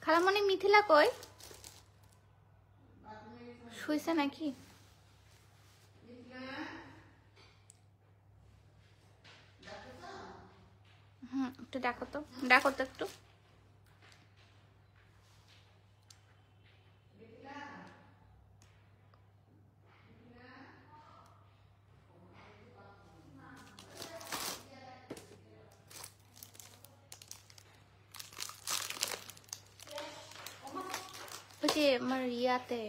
খালামণি মিথিলা কই? শুইছে নাকি? একটু ডাকো তো, ডাকো তো একটু। ওই যে আমার ইয়াতে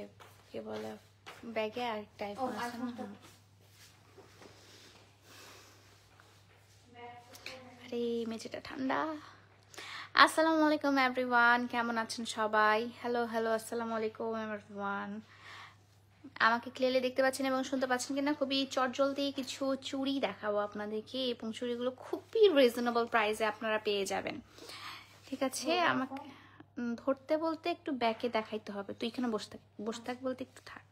কি বলে ব্যাগে আরেকটা আইফোন আছে না। আরে মেঝেটা ঠান্ডা। আসসালামু আলাইকুম এভরিওয়ান, কেমন আছেন সবাই? হ্যালো হ্যালো, আসসালামু আলাইকুম এভরিওয়ান। আমাকে ক্লিয়ারলি দেখতে পাচ্ছেন এবং শুনতে পাচ্ছেন কিনা? খুবই চটজলদি কিছু চুড়ি দেখাবো আপনাদেরকে, এবং চুড়িগুলো খুবই রিজনেবল প্রাইসে আপনারা পেয়ে যাবেন। ঠিক আছে, আমাকে ধরতে বলতে একটু ব্যাকে দেখাইতে হবে। তুই এখানে বসে থাক বলতে একটু থাক।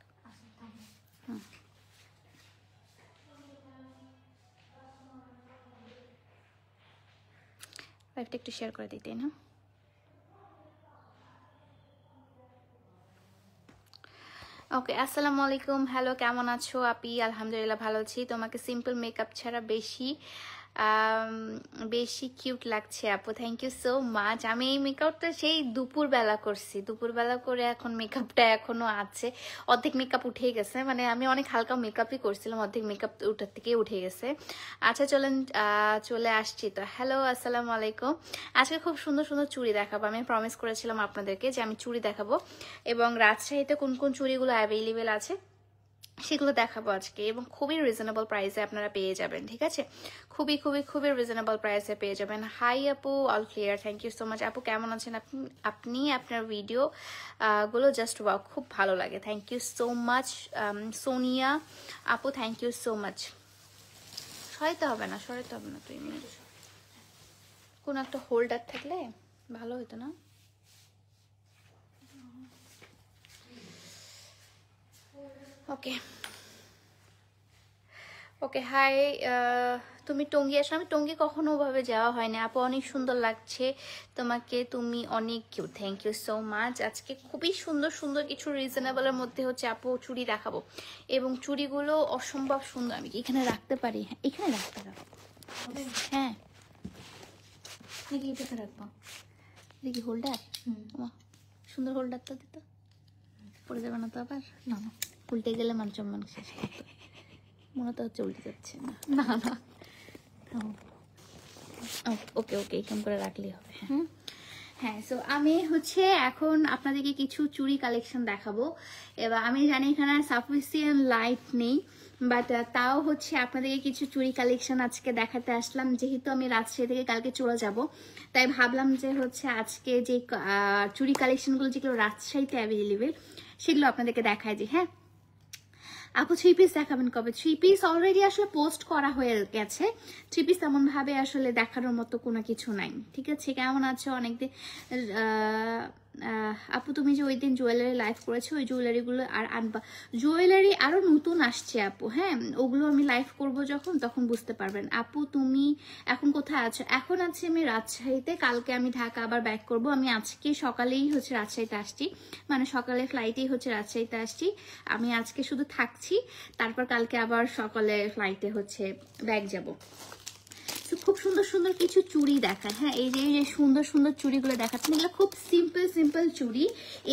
লাইভটা একটু শেয়ার করে দিতে না। ওকে, আসসালামু আলাইকুম। হ্যালো, কেমন আছো আপি? আলহামদুলিল্লাহ ভালো আছি। তোমাকে সিম্পল মেকআপ ছাড়া বেশি কিউট লাগছে আপু, থ্যাংক ইউ সো মাচ। আমি এই মেকআপটা সেই দুপুরবেলা করছি, দুপুরবেলা করে এখন মেকআপটা এখনো আছে, অর্ধেক মেকআপ উঠে গেছে। মানে আমি অনেক হালকা মেকআপই করছিলাম, অর্ধেক মেকআপ ওটার থেকে উঠে গেছে। আচ্ছা চলেন, চলে আসছি তো। হ্যালো, আসসালামু আলাইকুম। আজকে খুব সুন্দর সুন্দর চুড়ি দেখাবো। আমি প্রমিস করেছিলাম আপনাদেরকে যে আমি চুড়ি দেখাবো, এবং রাজশাহীতে কোন কোন চুড়িগুলো অ্যাভেলেবেল আছে সেগুলো দেখাবো আজকে, এবং খুবই রিজনেবল প্রাইসে আপনারা পেয়ে যাবেন। ঠিক আছে, খুবই খুবই খুবই রিজনেবল প্রাইসে পেয়ে যাবেন। হাই আপু, all clear, thank you so much. আপু কেমন আছেন আপনি? আপনার ভিডিও গুলো জাস্ট ওয়াও, খুব ভালো লাগে, thank you so much. Sonia আপু, থ্যাংক ইউ সো মাচ। সরাইতে হবে না, সরাইতে হবে না। তুই কোন একটা হোল্ডার থাকলে ভালো হতো না? ওকে ওকে, হাই। তুমি টঙ্গী আসো? আমি টঙ্গী কখনো ওভাবে যাওয়া হয়নি আপু। অনেক সুন্দর লাগছে তোমাকে, তুমি অনেক cute, thank you so much. আজকে খুবই সুন্দর সুন্দর কিছু রিজনেবলের মধ্যে হচ্ছে আপু চুড়ি দেখাবো, এবং চুড়িগুলো অসম্ভব সুন্দর। আমি কি এখানে রাখতে পারি? এখানে রাখতে পারবো। হ্যাঁ, দেখি এটাতে রাখবো। দেখি হোল্ডার, সুন্দর হোল্ডারটা দিত, পড়ে যাবে না তো আবার? না না, উল্টে গেলে মান সম্মান শেষ করতো। মনে তো হচ্ছে উল্টে যাচ্ছে। না না, ওকে ওকে, এরকম করে রাখলেই হবে। হ্যাঁ, সো আমি হচ্ছে এখন আপনাদেরকে কিছু চুড়ি কালেকশন দেখাবো। এবার আমি জানি এখানে সাফিসিয়েন্ট লাইট নেই, বাট তাও হচ্ছে আপনাদেরকে কিছু চুড়ি কালেকশন আজকে দেখাতে আসলাম। যেহেতু আমি রাজশাহী থেকে কালকে চলে যাব, তাই ভাবলাম যে হচ্ছে আজকে যে চুড়ি কালেকশনগুলো যেগুলো রাজশাহীতে অ্যাভেলেবেল সেগুলো আপনাদেরকে দেখায় যে। হ্যাঁ আপু, 3 পিস দেখাবেন কবে? 3 পিস অলরেডি আসলে পোস্ট করা হয়ে গেছে। 3 পিস তেমন ভাবে আসলে দেখানোর মতো কোনো কিছু নাই। ঠিক আছে, কেমন আছো? অনেকদিন। আপু তুমি যে ওই দিন জুয়েলারি লাইভ করেছো, ওই জুয়েলারিগুলো আর আনবা? জুয়েলারি আরো নতুন আসছে আপু, হ্যাঁ ওগুলো আমি লাইভ করব যখন, তখন বুঝতে পারবেন। আপু তুমি এখন কোথায় আছো? এখন আছি আমি রাজশাহীতে, কালকে আমি ঢাকা আবার ব্যাক করব। আমি আজকে সকালেই হচ্ছে রাজশাহীতে আসছি, মানে সকালে ফ্লাইটেই হচ্ছে রাজশাহীতে আসছি। আমি আজকে শুধু থাকছি, তারপর কালকে আবার সকালে ফ্লাইটে হচ্ছে ব্যাক যাব। খুব সুন্দর সুন্দর কিছু চুড়ি দেখায়। হ্যাঁ, এই যে সুন্দর সুন্দর চুড়িগুলো দেখাচ্ছেন, এগুলো খুব সিম্পল সিম্পল চুড়ি,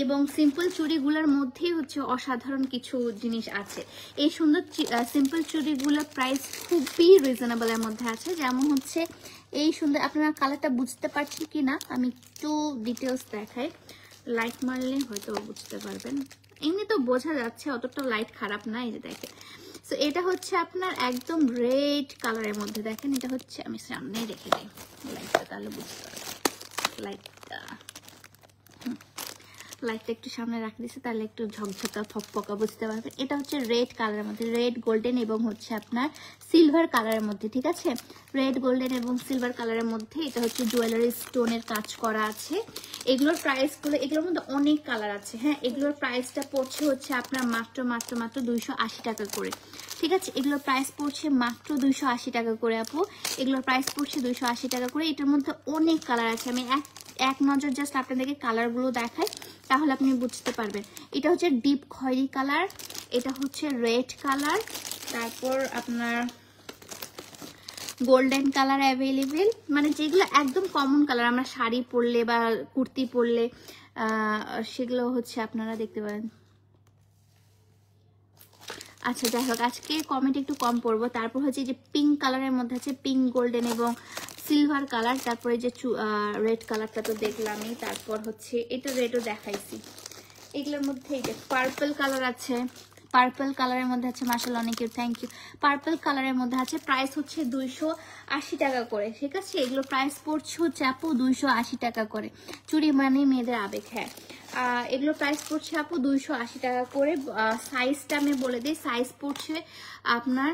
এবং সিম্পল চুড়িগুলোর মধ্যেই হচ্ছে অসাধারণ কিছু জিনিস আছে। এই সুন্দর সিম্পল চুড়িগুলোর প্রাইস খুবই রিজনেবলের মধ্যে আছে। যেমন হচ্ছে এই সুন্দর, আপনারা কালারটা বুঝতে পারছেন কি না আমি একটু ডিটেলস দেখাই, লাইট মারলে হয়তো বুঝতে পারবেন। এমনি তো বোঝা যাচ্ছে, অতটা লাইট খারাপ না। এই যে দেখেন, সো এটা হচ্ছে আপনার একদম রেড কালারের মধ্যে। দেখেন, এটা হচ্ছে, আমি সামনে রেখে দিই লাইটটা, তাহলে বুঝতে পারবেন। লাইটটা একটু সামনে রাখে দিচ্ছে, তাহলে একটু ঝকঝকা ফকফকা বুঝতে পারবেন। এটা হচ্ছে রেড কালারের মধ্যে, রেড গোল্ডেন এবং হচ্ছে আপনার সিলভার কালারের মধ্যে। ঠিক আছে, রেড গোল্ডেন এবং সিলভার কালারের মধ্যে। এটা হচ্ছে জুয়েলারি স্টোনের কাজ করা আছে। এগুলোর প্রাইসগুলো, এগুলোর মধ্যে অনেক কালার আছে। হ্যাঁ, এগুলোর প্রাইসটা পড়ছে হচ্ছে আপনার মাত্র 280 টাকা করে। ঠিক আছে, এগুলোর প্রাইস পড়ছে মাত্র 280 টাকা করে আপু। এগুলোর প্রাইস পড়ছে 280 টাকা করে। এটার মধ্যে অনেক কালার আছে, আমি এক নজর জাস্ট আপনাদেরকে কালারগুলো দেখাই, তাহলে আপনি বুঝতে পারবেন। এটা হচ্ছে ডিপ খয়েরি কালার, এটা হচ্ছে রেড কালার, তারপর আপনার গোল্ডেন কালার অ্যাভেলেবেল, মানে যেগুলো একদম কমন কালার, আমরা শাড়ি পরলে বা কুর্তি পরলে সেগুলো হচ্ছে আপনারা দেখতে পারেন। আচ্ছা যাই হোক, আজকে কমেন্ট একটু কম পড়বো। তারপর হচ্ছে যে পিঙ্ক কালারের মধ্যে আছে পিঙ্ক, গোল্ডেন এবং সিলভার কালার, তারপরে যে রেড কালারটা তো দেখলামই, তারপর হচ্ছে এটা রেডও দেখাইছি। এগুলোর মধ্যে এই যে পার্পল কালার আছে, পার্পল কালারের মধ্যে আছে, মাশাআল্লাহ অনেক কিউট, থ্যাংক ইউ। পার্পল কালারের মধ্যে আছে, প্রাইস হচ্ছে 280 টাকা করে, ঠিক আছে। এগুলো প্রাইস পড়ছে হচ্ছে আপু 280 টাকা করে। চুড়ি মানে মেয়েদের আবেগ, হ্যাঁ। এগুলো প্রাইস পড়ছে আপু 280 টাকা করে। সাইজটা আমি বলে দিই, সাইজ পড়ছে আপনার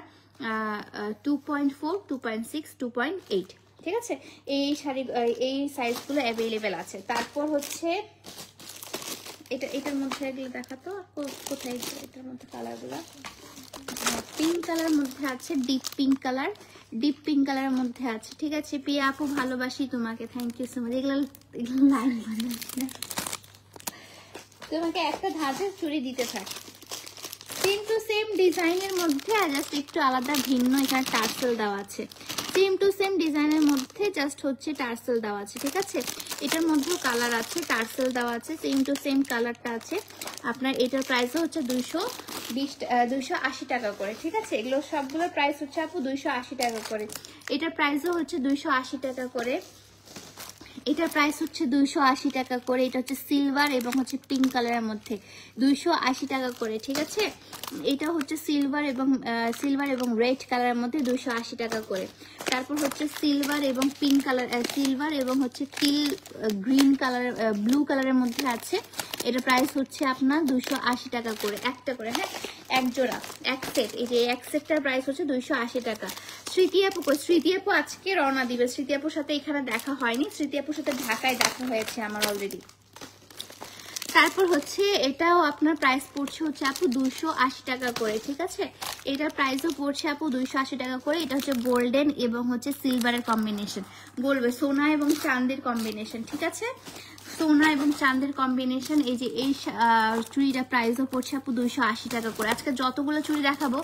2.4, 2.6, 2.8, ঠিক আছে। এই শাড়ি এই সাইজগুলো অ্যাভেলেবেল আছে। তারপর হচ্ছে এটার মধ্যে এগুলো দেখাতো, কোথায় এটার মধ্যে কালারগুলো, পিঙ্ক কালার মধ্যে আছে, deep pink colour, deep pink কালারের মধ্যে আছে, ঠিক আছে। পিয়া আপু ভালোবাসি তোমাকে, থ্যাংক ইউ সো মাচ। এগুলো লাইন বানাচ্ছি না, তোমাকে একটা ধাঁচের চুড়ি দিতে থাকি, সেম টু সেম ডিজাইনের মধ্যে জাস্ট একটু আলাদা ভিন্ন, এখানে টার্সেল দেওয়া আছে। সেম টু সেম ডিজাইনের মধ্যে জাস্ট হচ্ছে টার্সেল দেওয়া আছে, ঠিক আছে। এটার মধ্যেও কালার আছে, টার্সেল দেওয়া আছে, সেম টু সেম কালারটা আছে আপনার। এটার প্রাইসও হচ্ছে 280 টাকা করে, ঠিক আছে। এগুলো সবগুলোর প্রাইস হচ্ছে আপু 280 টাকা করে। এটার প্রাইসও হচ্ছে 280 টাকা করে। এটার প্রাইস হচ্ছে 280 টাকা করে। এটা হচ্ছে সিলভার এবং হচ্ছে পিঙ্ক কালারের মধ্যে 280 টাকা করে, ঠিক আছে। এটা হচ্ছে সিলভার এবং রেড কালারের মধ্যে 280 টাকা করে। তারপর হচ্ছে সিলভার এবং পিঙ্ক কালার, সিলভার এবং হচ্ছে টিল গ্রিন কালার, ব্লু কালারের মধ্যে আছে। এটা প্রাইস হচ্ছে আপনার 280 টাকা করে, একটা করে, হ্যাঁ, এক জোড়া, এক সেট। এই যে এক সেটটার প্রাইস হচ্ছে 280 টাকা। স্মৃতি আপু আজকে রওনা দিবে। স্মৃতি আপুর সাথে এখানে দেখা হয়নি, স্মৃতি আপুর সাথে ঢাকায় দেখা হয়েছে আমার অলরেডি। তারপর হচ্ছে এটাও আপনার প্রাইস পড়ছে হচ্ছে আপু 280 টাকা করে, ঠিক আছে। এটার প্রাইসও পড়ছে আপু 280 টাকা করে। এটা হচ্ছে গোল্ডেন এবং হচ্ছে সিলভারের কম্বিনেশন, বলবে সোনা এবং চাঁদের কম্বিনেশন, ঠিক আছে। সোনা এবং চাঁদের কম্বিনেশন। এই যে এই চুড়িটা প্রাইসও পড়ছে আপু 280 টাকা করে। আজকে যতগুলো চুড়ি দেখাবো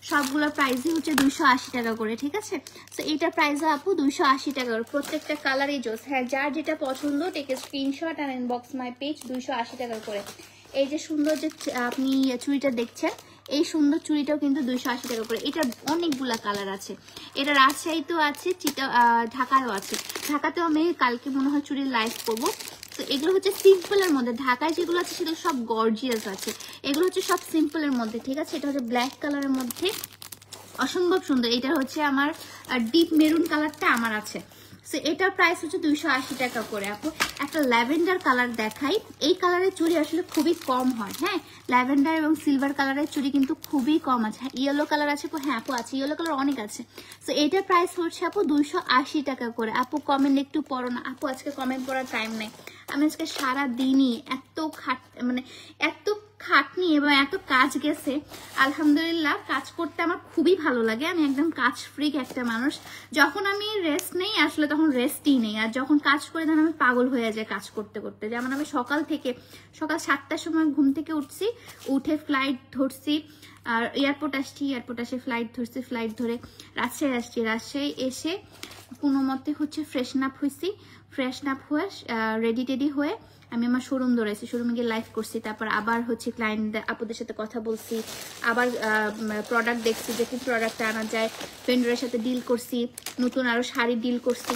সবগুলোর প্রাইসই হচ্ছে 280 টাকা করে, ঠিক আছে। তো এইটার প্রাইসও আপু 280 টাকা করে। প্রত্যেকটা কালারই জোস, হ্যাঁ, যার যেটা পছন্দ টেক স্ক্রিনশট আর ইনবক্স মাই পেজ। 280 টাকা করে। এই যে সুন্দর যে আপনি চুড়িটা দেখছেন, এই সুন্দর চুড়িটাও কিন্তু 280 টাকা করে। এটার অনেকগুলা কালার আছে। এটা রাজশাহীতেও আছে, ঢাকায়ও আছে। ঢাকাতেও আমি কালকে মনে হয় চুড়ির লাইভ করবো। তো এগুলো হচ্ছে সিম্পলের মধ্যে, ঢাকায় যেগুলো আছে সেগুলো সব গর্জিয়াস আছে, এগুলো হচ্ছে সব সিম্পলের মধ্যে, ঠিক আছে। এটা হচ্ছে ব্ল্যাক কালারের মধ্যে, অসম্ভব সুন্দর। এটা হচ্ছে আমার ডিপ মেরুন কালারটা আমার আছে। সো এটার প্রাইস হচ্ছে 280 টাকা করে। আপু একটা ল্যাভেন্ডার কালার দেখাই। এই কালারের চুড়ি আসলে খুবই কম হয়, হ্যাঁ, ল্যাভেন্ডার এবং সিলভার কালারের চুড়ি কিন্তু খুবই কম আছে। ইয়েলো কালার আছে, হ্যাঁ আপু আছে, ইয়েলো কালার অনেক আছে। সো এটার প্রাইস হচ্ছে আপু 280 টাকা করে। আপু কমেন্ট একটু পড়ো না। আপু আজকে কমেন্ট পড়ার টাইম নেই, আমি আজকে সারা দিনই এত খাটনি এবং এত কাজ গেছে। আলহামদুলিল্লাহ, কাজ করতে আমার খুবই ভালো লাগে। আমি একদম কাজ ফ্রিক একটা মানুষ। যখন আমি রেস্ট নেই আসলে তখন রেস্টই নেই, আর যখন কাজ করে তখন আমি পাগল হয়ে যাই কাজ করতে করতে। যেমন আমি সকাল 7টার সময় ঘুম থেকে উঠে ফ্লাইট ধরছি, আর এয়ারপোর্ট আসে ফ্লাইট ধরছি, ফ্লাইট ধরে রাজশাহী এসে কোনো মতে হচ্ছে ফ্রেশন আপ হয়ে রেডি টেডি হয়ে আমি আমার শোরুম ধরেছি, শোরুমে গিয়ে লাইভ করছি। তারপর আবার হচ্ছে ক্লায়েন্ট আপুদের সাথে কথা বলছি, আবার প্রোডাক্ট দেখছি যে কি প্রোডাক্টটা আনা যায়, ভেন্ডরের সাথে ডিল করছি, নতুন আরও শাড়ি ডিল করছি।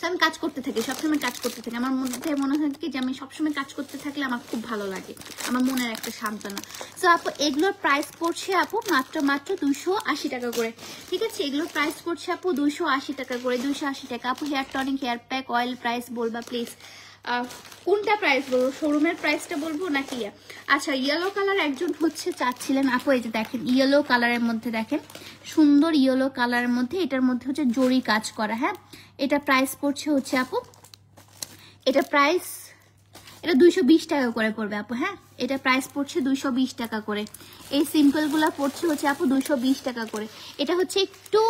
আমি কাজ করতে থাকি, সবসময় কাজ করতে থাকি। আমার মধ্যে মনে হয় কি যে আমি সবসময় কাজ করতে থাকলে আমার খুব ভালো লাগে, আমার মনের একটা সান্ত্বনা। সো আপু এগুলোর প্রাইস পড়ছে আপু মাত্র 280 টাকা করে, ঠিক আছে। এগুলোর প্রাইস পড়ছে আপু 280 টাকা করে, 280 টাকা। আপু hair tonic, hair pack, oil price বলবা প্লিজ। কোনটা প্রাইস বলবো, শোরুমের প্রাইসটা বলবো নাকি? আচ্ছা, ইয়েলো কালার একজন হচ্ছে চাচ্ছিলেন আপু। এই যে দেখেন ইয়েলো কালারের মধ্যে, দেখেন সুন্দর ইয়েলো কালারের মধ্যে, এটার মধ্যে হচ্ছে জরি কাজ করা, হ্যাঁ। এটা প্রাইস পড়ছে হচ্ছে আপু, এটা 220 টাকা করে পড়বে আপু, হ্যাঁ। এটা প্রাইস পড়ছে 220 টাকা করে। এই সিম্পলগুলো পড়ছে হচ্ছে আপু 220 টাকা করে। এটা হচ্ছে একটু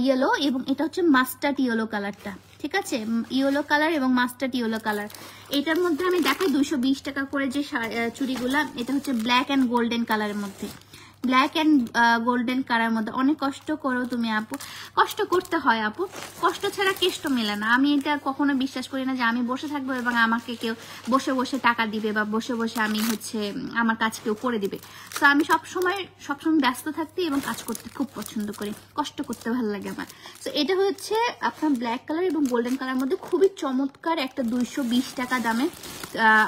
ইয়েলো এবং এটা হচ্ছে মাস্টার্ড ইয়েলো কালারটা, ঠিক আছে, ইয়েলো কালার এবং মাস্টার্ড ইয়েলো কালার। এটার মধ্যে আমি দেখাই 220 টাকা করে যে চুড়িগুলা, এটা হচ্ছে ব্ল্যাক অ্যান্ড গোল্ডেন কালারের মধ্যে, ব্ল্যাক অ্যান্ড গোল্ডেন কালার মধ্যে। অনেক কষ্ট করো তুমি আপু, কষ্ট করতে হয় আপু, কষ্ট ছাড়া কেষ্ট মেলে না। আমি এটা কখনো বিশ্বাস করি না যে আমি বসে থাকবো এবং আমাকে কেউ বসে বসে টাকা দিবে বা বসে বসে আমি হচ্ছে আমার কাজ কেউ করে দিবে। তো আমি সবসময় ব্যস্ত থাকতে এবং কাজ করতে খুব পছন্দ করি, কষ্ট করতে ভালো লাগে আমার। তো এটা হচ্ছে আপনার ব্ল্যাক কালার এবং গোল্ডেন কালার মধ্যে খুবই চমৎকার একটা 220 টাকা দামে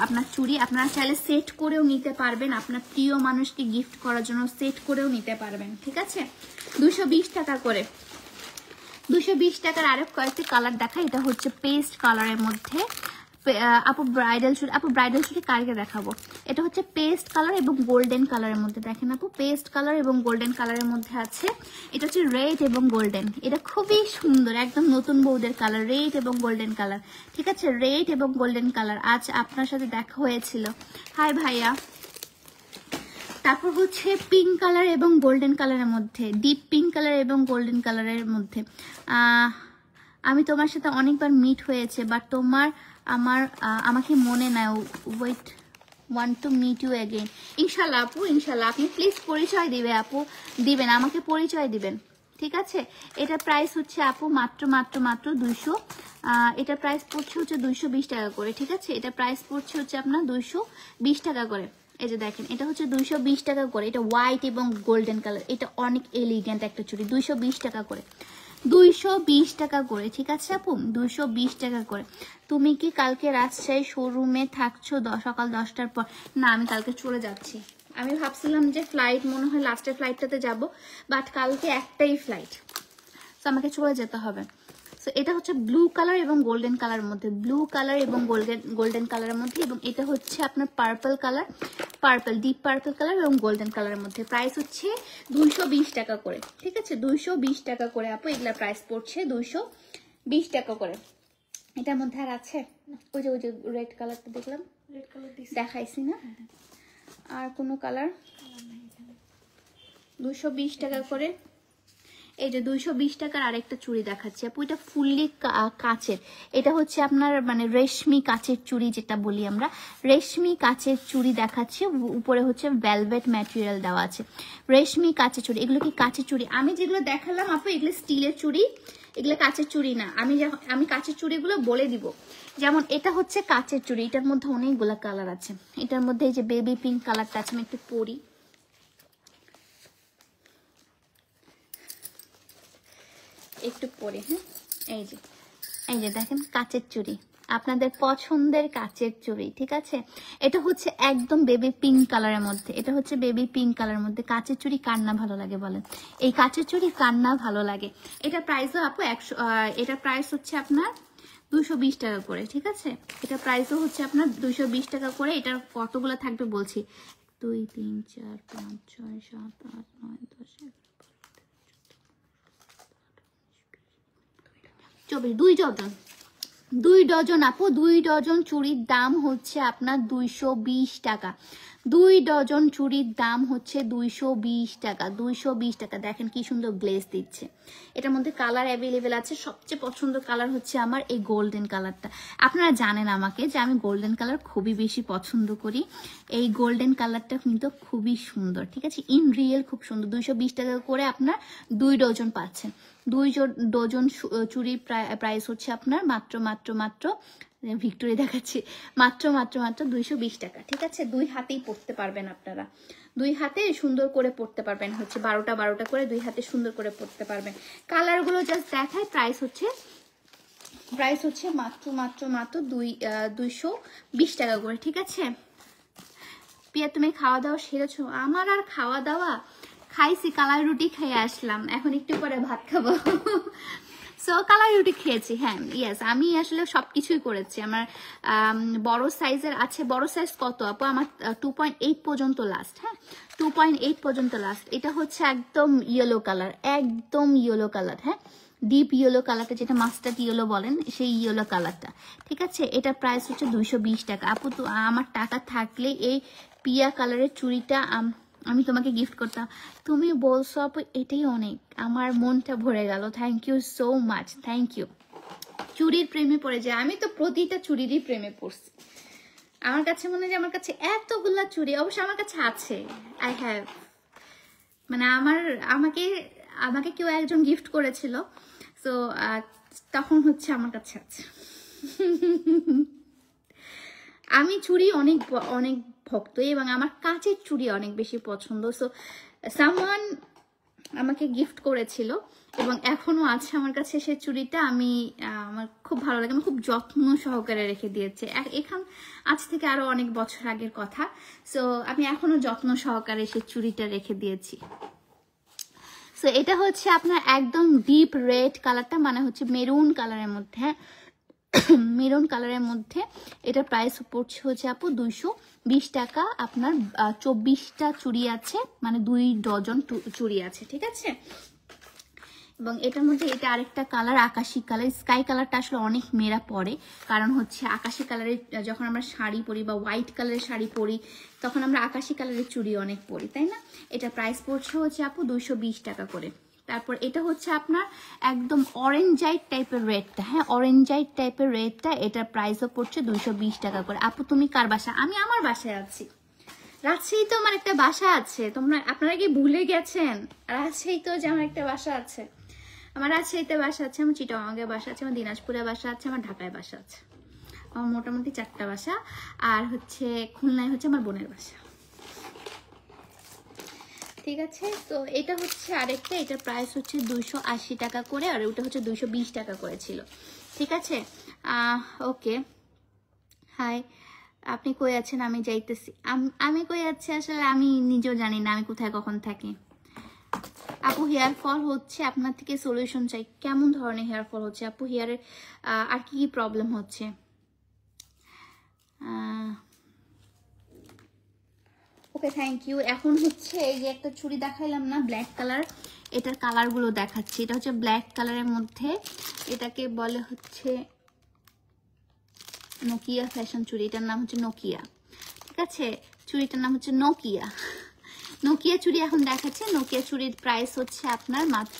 আপনার চুড়ি। আপনারা চাইলে সেট করেও নিতে পারবেন, আপনার প্রিয় মানুষকে গিফট করার জন্য সেট করেও নিতে পারবেন। ঠিক আছে, 220 টাকা করে। 220 টাকার আরো কয়েকটি কালার দেখা। এটা হচ্ছে পেস্ট কালারের মধ্যে আপু ব্রাইডাল চুড়ি কালকে দেখাবো। এটা হচ্ছে পেস্ট কালার এবং গোল্ডেন কালারের মধ্যে। দেখেন আপু, পেস্ট কালার এবং গোল্ডেন কালারের মধ্যে আছে। এটা হচ্ছে রেড এবং গোল্ডেন। এটা খুবই সুন্দর, একদম নতুন বউদের কালার, রেড এবং গোল্ডেন কালার। ঠিক আছে, রেড এবং গোল্ডেন কালার। আজ আপনার সাথে দেখা হয়েছিল। হাই ভাইয়া। তারপর হচ্ছে পিঙ্ক কালার এবং গোল্ডেন কালারের মধ্যে, ডিপ পিঙ্ক কালার এবং গোল্ডেন কালারের মধ্যে। আমি তোমার সাথে অনেকবার মিট হয়েছে, বাট তোমার আমাকে মনে নাই। Wait, want to meet you again. ইনশাল্লাহ আপু, ইনশাল্লাহ। আপনি প্লিজ পরিচয় দিবে আপু, দিবেন, আমাকে পরিচয় দিবেন। ঠিক আছে, এটা প্রাইস হচ্ছে আপু মাত্র 200। এটা প্রাইস পড়ছে হচ্ছে 220 টাকা করে। ঠিক আছে, এটা প্রাইস পড়ছে হচ্ছে আপনার 220 টাকা করে। এই যে দেখেন, এটা হচ্ছে 220 টাকা করে। এটা হোয়াইট এবং গোল্ডেন কালার। এটা অনেক এলিগেন্ট একটা চুড়ি, 220 টাকা করে। 220 টাকা করে। ঠিক আছে আপু, 220 টাকা করে। তুমি কি কালকে রাজশাহী শোরুমে থাকছো সকাল 10টার পর? না, আমি কালকে চলে যাচ্ছি। আমি ভাবছিলাম যে ফ্লাইট মনে হয় লাস্টের ফ্লাইটটাতে যাব, বাট কালকে একটাই ফ্লাইট, তো আমাকে চলে যেতে হবে। সো এটা হচ্ছে ব্লু কালার এবং গোল্ডেন কালারের মধ্যে, ব্লু কালার এবং গোল্ডেন কালারের মধ্যে। এবং এটা হচ্ছে আপনার purple colour, deep purple colour এবং গোল্ডেন কালারের মধ্যে। প্রাইস হচ্ছে 220 টাকা করে। ঠিক আছে, 220 টাকা করে আপু, এগুলা প্রাইস পড়ছে 220 টাকা করে। এটার মধ্যে আর আছে ওই যে রেড কালারটা দেখলাম, রেড কালার দেখাইছি না? আর কোনো কালার? 220 টাকা করে। এই যে 220 টাকার আরেকটা চুড়ি দেখাচ্ছি আপু, এটা ফুললি কাচের। এটা হচ্ছে আপনার মানে রেশমি কাচের চুড়ি, যেটা বলি আমরা রেশমি কাচের চুড়ি দেখাচ্ছি। উপরে হচ্ছে ভেলভেট ম্যাটেরিয়াল দেওয়া আছে, রেশমি কাচের চুড়ি। এগুলো কি কাচের চুড়ি? আমি যেগুলো দেখালাম আপু এগুলো স্টিলের চুড়ি, এগুলো কাচের চুড়ি না। আমি কাচের চুড়িগুলো বলে দিব। যেমন এটা হচ্ছে কাচের চুড়ি, এটার মধ্যে অনেকগুলো কালার আছে। এটার মধ্যে এই যে বেবি পিঙ্ক কালারটা আছে, আমি একটু পরি, একটু পরে। হ্যাঁ, এই যে দেখেন কাচের চুড়ি, আপনাদের পছন্দের কাচের চুড়ি। ঠিক আছে, এটা হচ্ছে একদম বেবি পিঙ্ক কালারের মধ্যে। এটা হচ্ছে বেবি পিঙ্ক কালারের মধ্যে। কাচের চুড়ি কার না ভালো লাগে বলেন? এই কাচের চুড়ি কার না ভালো লাগে? এটা প্রাইসও আপু 100, এটা প্রাইস হচ্ছে আপনার 220 টাকা করে। ঠিক আছে, এটা প্রাইসও হচ্ছে আপনার 220 টাকা করে। এটার কতগুলো থাকবে বলছি, 2 3 4 5 6 7 8 9 10 24, 2 ডজন আপু, 2 ডজন চুড়ির দাম হচ্ছে আপনার 220 টাকা। 2 ডজন চুড়ির দাম হচ্ছে 220 টাকা। 220 টাকা। দেখেন কি সুন্দর গ্লেজ দিচ্ছে। এটার মধ্যে কালার অ্যাভেলেবেল আছে। সবচেয়ে পছন্দের কালার হচ্ছে আমার এই গোল্ডেন কালারটা। আপনারা জানেন আমাকে যে আমি গোল্ডেন কালার খুবই বেশি পছন্দ করি। এই গোল্ডেন কালারটা কিন্তু খুবই সুন্দর। ঠিক আছে, ইন রিয়েল খুব সুন্দর। 220 টাকা করে আপনার 2 ডজন পাচ্ছেন। 2 ডজন চুড়ির প্রাইস হচ্ছে আপনার মাত্র ভিক্টোরি দেখাচ্ছি, মাত্র 220 টাকা। ঠিক আছে, 2 হাতেই পরতে পারবেন আপনারা, 2 হাতে সুন্দর করে পরতে পারবেন। হচ্ছে 12টা করে 2 হাতে সুন্দর করে পরতে পারবেন। কালারগুলো জাস্ট দেখায়। প্রাইস হচ্ছে মাত্র 220 টাকা করে। ঠিক আছে পিয়া, তুমি খাওয়া দাওয়া সেরেছো? আমার আর খাওয়া দাওয়া, খাইছি, কালাই রুটি খেয়ে আসলাম, এখন একটু পরে ভাত খাবো। সো কালাই রুটি খেয়েছি। হ্যাঁ, ইয়েস, আমি আসলে সবকিছুই করেছি। আমার বড় সাইজের আছে। বড় সাইজ কত আপু? আমার 2.8 পর্যন্ত লাস্ট। হ্যাঁ, 2.8 পর্যন্ত লাস্ট। এটা হচ্ছে একদম ইয়েলো কালার, একদম ইয়েলো কালার। হ্যাঁ, ডিপ ইয়েলো কালারটা, যেটা মাস্টার্ড ইয়েলো বলেন, সেই ইয়েলো কালারটা। ঠিক আছে, এটার প্রাইস হচ্ছে 220 টাকা। আপু তো আমার টাকা থাকলে এই পিয়া কালারের চুড়িটা আমি তোমাকে গিফট করতাম। তুমি বলছো আপু, এটাই অনেক, আমার মনটা ভরে গেল। Thank you so much, thank you. চুড়ির প্রেমে পড়ে যায়। আমি তো প্রতিটা চুড়িরই প্রেমে পড়ছি। আমার কাছে মনে হয় যে আমার কাছে এতগুলা চুড়ি, অবশ্য আমার কাছে আছে, আই হ্যাভ, মানে আমাকে আমাকে কেউ একজন গিফট করেছিল, সো তখন হচ্ছে আমার কাছে আছে। আমি চুড়ি অনেক অনেক ভক্ত এবং আমার কাচের চুড়ি অনেক বেশি পছন্দ। সো সামওয়ান আমাকে গিফট করেছিল এবং এখনো আছে আমার কাছে সেই চুড়িটা। আমার খুব ভালো লাগে, আমি খুব যত্ন সহকারে রেখে দিয়েছে। আজ থেকে আরো অনেক বছর আগের কথা। সো আমি এখনো যত্ন সহকারে সেই চুড়িটা রেখে দিয়েছি। সো এটা হচ্ছে আপনার একদম ডিপ রেড কালারটা, মানে হচ্ছে মেরুন কালারের মধ্যে, মেরুন কালারের মধ্যে এটা প্রাইস পড়ছে হচ্ছে আপু 220 টাকা। আপনার 24টা চুড়ি আছে, মানে 2 ডজন চুড়ি আছে, ঠিক আছে। এবং এটার মধ্যে এটা আরেকটা কালার আকাশি কালার, স্কাই কালারটা আসলে অনেক মেয়েরা পরে, কারণ হচ্ছে আকাশি কালারের যখন আমরা শাড়ি পরি বা হোয়াইট কালারের শাড়ি পরি তখন আমরা আকাশি কালারের চুড়ি অনেক পরি, তাই না। এটা প্রাইস পড়ছে হচ্ছে আপু 220 টাকা করে। তারপর এটা হচ্ছে আপনার একদম অরেঞ্জাইট টাইপের রেডটা, হ্যাঁ অরেঞ্জাইট টাইপের রেডটা, এটার প্রাইসও পড়ছে 220 টাকা করে। আপু তুমি কার বাসা? আমি আমার বাসায় আছি, রাজশাহী তো আমার একটা বাসা আছে। আপনারা কি ভুলে গেছেন? রাজশাহী তো যে আমার একটা বাসা আছে, আমার রাজশাহীতে বাসা আছে, আমার চিটাগাঙে বাসা আছে, আমার দিনাজপুরে বাসা আছে, আমার ঢাকায় বাসা আছে, আমার মোটামুটি 4টা বাসা। আর হচ্ছে খুলনায় হচ্ছে আমার বোনের বাসা, ঠিক আছে। তো এটা হচ্ছে আরেকটা, এটার প্রাইস হচ্ছে 280 টাকা করে, আর ওটা হচ্ছে 220 টাকা করে ছিল, ঠিক আছে। ওকে, হাই, আপনি কই আছেন? আমি যাইতেছি। আমি কই আছি আসলে আমি নিজেও জানি না আমি কোথায় কখন থাকি। আপু হেয়ার ফল হচ্ছে, আপনার থেকে সলিউশন চাই। কেমন ধরনের হেয়ার ফল হচ্ছে আপু? হেয়ারের আর কি কি প্রবলেম হচ্ছে? ওকে, থ্যাংক ইউ। এখন হচ্ছে এই যে একটা চুড়ি দেখাইলাম না ব্ল্যাক কালার, এটার কালারগুলো দেখাচ্ছি। এটা হচ্ছে ব্ল্যাক কালারের মধ্যে, এটাকে বলে হচ্ছে নোকিয়া ফ্যাশন চুড়ি, এটার নাম হচ্ছে নোকিয়া, ঠিক আছে। চুড়িটার নাম হচ্ছে নোকিয়া, নোকিয়া চুড়ি এখন দেখাচ্ছে। নোকিয়া চুড়ির প্রাইস হচ্ছে আপনার মাত্র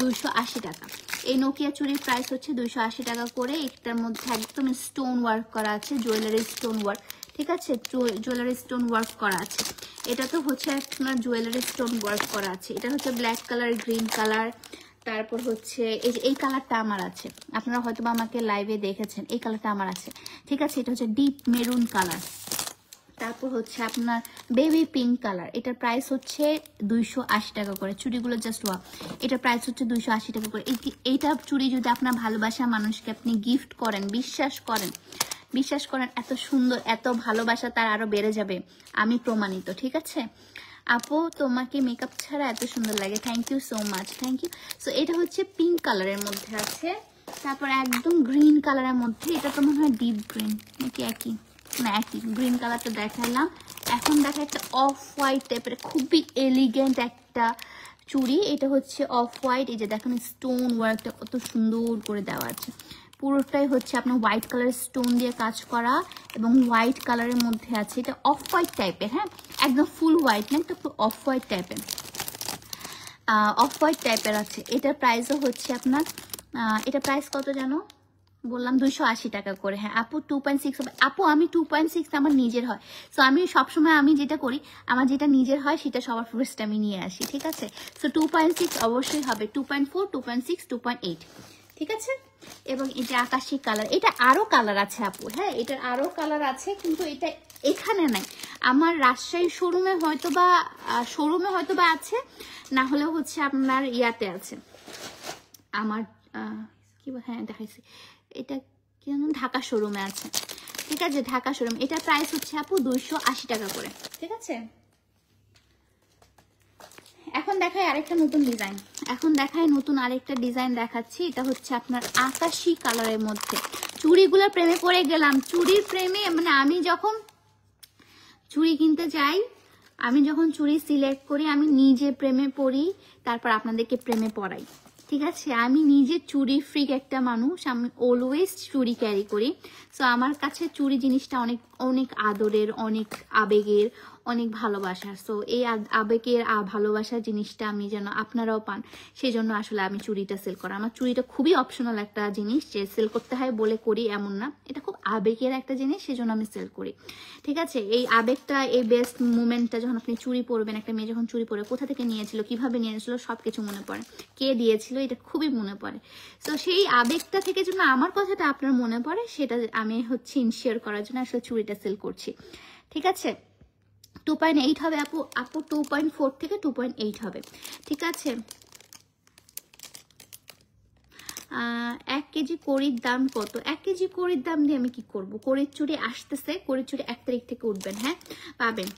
280 টাকা। এই নোকিয়া চুড়ির প্রাইস হচ্ছে 280 টাকা করে। এটার মধ্যে একদম স্টোন ওয়ার্ক করা আছে, জুয়েলারি স্টোন ওয়ার্ক, ঠিক আছে, জুয়েলারি স্টোন ওয়ার্ক করা আছে। এটা তো হচ্ছে আপনার জুয়েলারি স্টোন ওয়ার্ক করা আছে। এটা হচ্ছে ব্ল্যাক কালার, গ্রিন কালার, তারপর হচ্ছে এই কালারটা আমার আছে, আপনারা হয়তো বা আমাকে লাইভে দেখেছেন, এই কালারটা আমার আছে, ঠিক আছে। এটা হচ্ছে ডিপ মেরুন কালার। তারপর হচ্ছে আপনার বেবি পিঙ্ক কালার, এটার প্রাইস হচ্ছে 280 টাকা করে। চুড়িগুলো জাস্ট ওয়া, এটার প্রাইস হচ্ছে 280 টাকা করে। এইটা চুড়ি যদি আপনার ভালোবাসা মানুষকে আপনি গিফট করেন, বিশ্বাস করেন এত সুন্দর, এত ভালোবাসা তার আরো বেড়ে যাবে, আমি প্রমাণিত, ঠিক আছে। আপু তোমাকে মেকআপ ছাড়া এত সুন্দর লাগে, thank you so much, thank you. So এটা হচ্ছে পিঙ্ক কালারের মধ্যে আছে। তারপর একদম গ্রিন কালারের মধ্যে, এটা তো মনে হয় ডিপ গ্রিন নাকি একই, না একই গ্রিন কালারটা দেখালাম। এখন দেখা একটা অফ হোয়াইট টাইপের খুবই এলিগেন্ট একটা চুড়ি, এটা হচ্ছে অফ হোয়াইট। এই যে দেখেন স্টোন ওয়ার্কটা কত সুন্দর করে দেওয়া আছে, পুরোটাই হচ্ছে আপনার হোয়াইট কালারের স্টোন দিয়ে কাজ করা এবং হোয়াইট কালারের মধ্যে আছে। এটা অফ হোয়াইট টাইপের, হ্যাঁ একদম ফুল হোয়াইট না, একটু অফ হোয়াইট টাইপের আছে। এটার প্রাইসও হচ্ছে আপনার, এটা প্রাইস কত জানো বললাম? 280 টাকা করে। হ্যাঁ আপু 2.6 হবে। আপু আমি 2.6 আমার নিজের হয়, সো আমি সবসময় আমি যেটা করি, আমার যেটা নিজের হয় সেটা সবার ফার্স্ট আমি নিয়ে আসি, ঠিক আছে। সো 2.6 অবশ্যই হবে, 2.4, 2.6, 2.8, ঠিক আছে। এবং এটা আকাশি কালার, এটা আরো কালার আছে আপু, হ্যাঁ এটার আরো কালার আছে, কিন্তু এটা এখানে নাই। আমার রাজশাহী শোরুমে হয়তো বা আছে, না হলেও হচ্ছে আপনার ইয়াতে আছে, আমার কি হ্যাঁ দেখাইছি, এটা কি ঢাকা শোরুমে আছে, ঠিক আছে, ঢাকা শোরুম। এটা প্রাইস হচ্ছে আপু 280 টাকা করে, ঠিক আছে। এখন দেখায় আরেকটা নতুন ডিজাইন, দেখাচ্ছি। এটা হচ্ছে আপনার আকাশি কালারের মধ্যে। চুড়িগুলোর প্রেমে পড়ে গেলাম, চুড়ির প্রেমে, মানে আমি যখন চুড়ি কিনতে যাই, আমি যখন চুড়ি সিলেক্ট করি, আমি নিজে প্রেমে পড়ি, তারপর আপনাদেরকে প্রেমে পড়াই, ঠিক আছে। আমি নিজে চুড়ি ফ্রিক একটা মানুষ, আমি অলওয়েজ চুড়ি ক্যারি করি। সো আমার কাছে চুড়ি জিনিসটা অনেক অনেক আদরের, অনেক আবেগের, অনেক ভালোবাসা। সো এই আবেগের ভালোবাসার জিনিসটা আমি যেন আপনারাও পান, সেই জন্য আসলে আমি চুড়িটা সেল করা। আমার চুড়িটা খুবই অপশনাল একটা জিনিস, যে সেল করতে হয় বলে করি এমন না, এটা খুব আবেগের একটা জিনিস, সেই জন্য আমি সেল করি। ঠিক আছে, এই আবেগটা, এই বেস্ট মুমেন্টটা যখন আপনি চুড়ি পরবেন, একটা মেয়ে যখন চুড়ি পরে কোথা থেকে নিয়েছিল, কিভাবে নিয়েছিল, সব কিছু মনে পড়ে, কে দিয়েছিল, এটা খুবই মনে পড়ে। তো সেই আবেগটা থেকে যেন আমার কথাটা আপনার মনে পড়ে, সেটা আমি হচ্ছে ইনশিওর করার জন্য আসলে চুড়িটা সেল করছি। ঠিক আছে, 2.8 হবে আপু, 2.4 থেকে 2.8 হবে। ঠিক আছে, 1 কেজি কড়ির দাম কত? 1 কেজি কড়ির দাম দিয়ে আমি কি করব? কড়ির চুড়ি আসতেছে, কড়ির চুড়ি 1 তারিখ থেকে উঠবেন, হ্যাঁ পাবেন।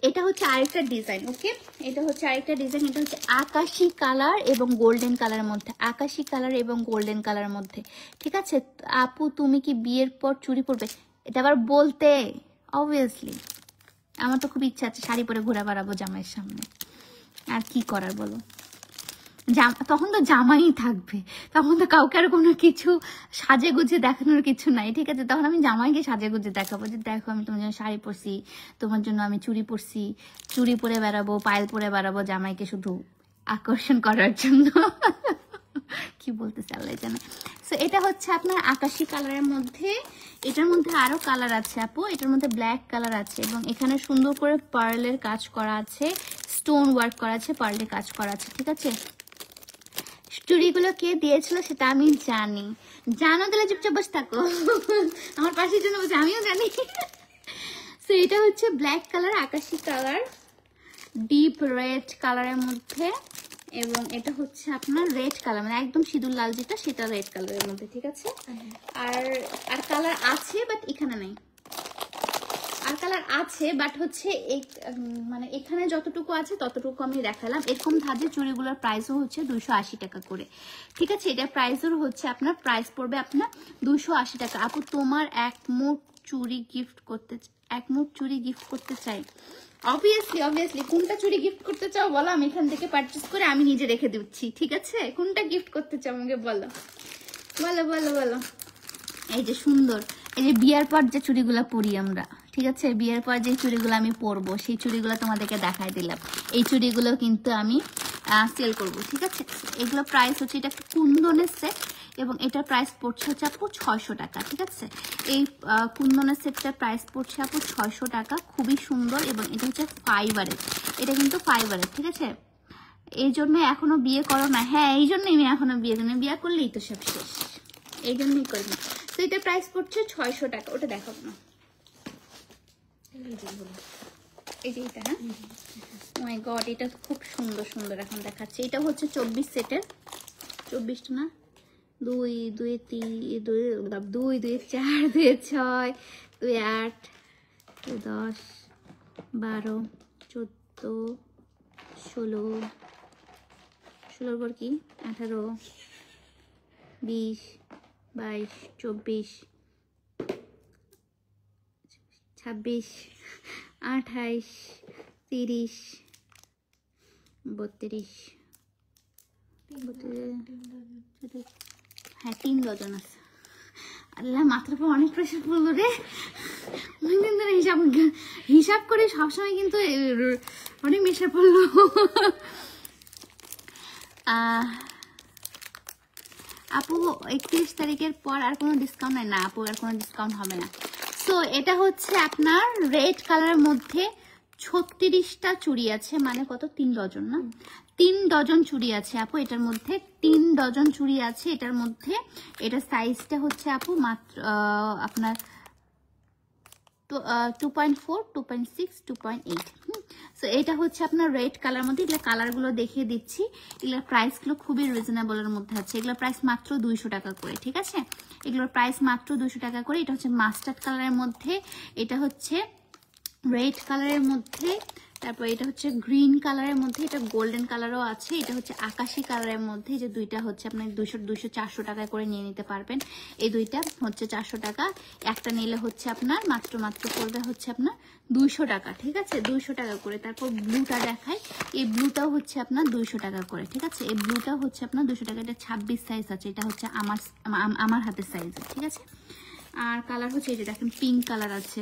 এটা হচ্ছে আরেকটা ডিজাইন। ওকে, এটা হচ্ছে আরেকটা ডিজাইন। এটা হচ্ছে আকাশি কালার এবং গোল্ডেন কালারের মধ্যে, আকাশি কালার এবং গোল্ডেন কালারের মধ্যে। ঠিক আছে আপু, তুমি কি বিয়ের পর চুড়ি পরবে? এটা আবার বলতে, অবভিয়াসলি আমার তো খুব ইচ্ছা আছে শাড়ি পরে ঘুরে বেড়াবো জামাইয়ের সামনে, আর কি করার বলো। তখন তো জামাই থাকবে, তখন তো কাউকে আর কোনো কিছু সাজে গুজে দেখানোর কিছু নাই। ঠিক আছে, তখন আমি জামাইকে সাজে গুজে দেখাবো যে দেখো আমি তোমার জন্য শাড়ি পরছি, তোমার জন্য আমি চুড়ি পরছি, চুড়ি পরে বেড়াবো, পায়েল পরে বেড়াবো, জামাইকে শুধু আকর্ষণ করার জন্য। কি বলতেছে আল্লাহ জানে। সো এটা হচ্ছে আপনার আকাশি কালারের মধ্যে, এটার মধ্যে আরো কালার আছে আপু, এটার মধ্যে ব্ল্যাক কালার আছে এবং এখানে সুন্দর করে পার্লের কাজ করা আছে, স্টোন ওয়ার্ক করা আছে, পার্লের কাজ করা আছে। ঠিক আছে, চুড়িগুলো কে দিয়েছিল সেটা আমি জানি, জানো দিলে চুপচাপ বসে থাকো, আমার পাশের জন্য বসে, আমিও জানি। সো এটা হচ্ছে ব্ল্যাক কালার, আকাশি কালার, ডিপ রেড কালারের মধ্যে, এবং এটা হচ্ছে আপনার রেড কালার, মানে একদম সিঁদুর লাল যেটা, সেটা রেড কালারের মধ্যে। ঠিক আছে, আর কালার আছে বাট এখানে নেই, আর কালার আছে বাট হচ্ছে মানে এখানে যতটুকু আছে ততটুকু আমি দেখালাম। এরকম ধাজে চুড়িগুলোর প্রাইসও হচ্ছে 280 টাকা করে। ঠিক আছে, এটা প্রাইসও হচ্ছে আপনার, প্রাইস পড়বে আপনার 280 টাকা। আপু তোমার এক মুঠ চুড়ি গিফট করতে চাই। অবভিয়াসলি কোনটা চুড়ি গিফট করতে চাও বলো, আমি এখান থেকে পারচেস করে আমি নিজে রেখে দিচ্ছি। ঠিক আছে, কোনটা গিফট করতে চাও আমাকে বলো, বলো বলো বলো। এই যে সুন্দর, এই যে বিয়ের পর যে চুড়িগুলো পরি আমরা, ঠিক আছে, বিয়ের পর যে চুড়িগুলো আমি পরবো সেই চুড়িগুলো তোমাদেরকে দেখাই দিলাম। এই চুড়িগুলো কিন্তু আমি সেল করবো। ঠিক আছে, এগুলো প্রাইস হচ্ছে, এটা একটা কুন্দনের সেট এবং এটার প্রাইস পড়ছে হচ্ছে আপু 600 টাকা। ঠিক আছে, এই কুন্দনের সেটটার প্রাইস পড়ছে আপু 600 টাকা, খুবই সুন্দর এবং এটা হচ্ছে ফাইবারের, এটা কিন্তু ফাইবারের। ঠিক আছে, এই জন্য এখনো বিয়ে করো না? হ্যাঁ, এই জন্যই আমি এখনো বিয়ে করি না, বিয়ে করলেই তো সব শেষ, এই জন্যই করি না। তো এটা প্রাইস পড়ছে 600 টাকা। ওটা দেখাবো না, এই যে এটা, হ্যাঁ মাই গড, এটা খুব সুন্দর সুন্দর এখন দেখাচ্ছে। এটা হচ্ছে 24 সেটের, 24টা না, 2 2 3 2 2 2 4 2 6 2 8 2 10 12 14 16 16 পর কি 18 20 22 24 26 28 30 32 হ্যাঁ 3 ডজন আছে। আল্লাহ, মাথার উপর অনেক প্রেশার পড়লো রে, অনেকদিন ধরে হিসাব করে সবসময় কিন্তু অনেক প্রেশার পড়লো। আপু 31 তারিখের পর আর কোনো ডিসকাউন্ট নাই? না আপু, আর কোনো ডিসকাউন্ট হবে না। সো এটা হচ্ছে আপনার রেড কালারের মধ্যে 36টা চুড়ি আছে, মানে কত, 3 ডজন না, 3 ডজন চুড়ি আছে আপু এটার মধ্যে, 3 ডজন চুড়ি আছে এটার মধ্যে। এটার সাইজটা হচ্ছে আপু মাত্র আপনার 2.4 2.6 2.8। সো এটা হচ্ছে আপনার রেড কালার মধ্যে। এগুলো কালারগুলো দেখিয়ে দিচ্ছি, এগুলোর প্রাইসগুলো খুবই রিজনেবলের মধ্যে আছে। এগুলোর প্রাইস মাত্র 200 টাকা করে। ঠিক আছে, এগুলোর প্রাইস মাত্র 200 টাকা করে। এটা হচ্ছে মাস্টার্ড কালারের মধ্যে, এটা হচ্ছে রেড কালারের মধ্যে, তারপর এটা হচ্ছে গ্রিন কালারের মধ্যে, এটা গোল্ডেন কালারও আছে, এটা হচ্ছে আকাশি কালারের মধ্যে। যে দুইটা হচ্ছে আপনার 200 400 টাকা করে নিয়ে নিতে পারবেন। এই দুইটা হচ্ছে 400 টাকা, একটা নিলে হচ্ছে আপনার মাত্র পড়বে হচ্ছে আপনার 200 টাকা। ঠিক আছে, 200 টাকা করে। তারপর ব্লুটা দেখাই, এই ব্লুটাও হচ্ছে আপনার 200 টাকা করে। ঠিক আছে, এই ব্লুটাও হচ্ছে আপনার 200 টাকা। এটা 26 সাইজ আছে, এটা হচ্ছে আমার হাতের সাইজ। ঠিক আছে, আর কালার হচ্ছে এই যে দেখেন পিঙ্ক কালার আছে,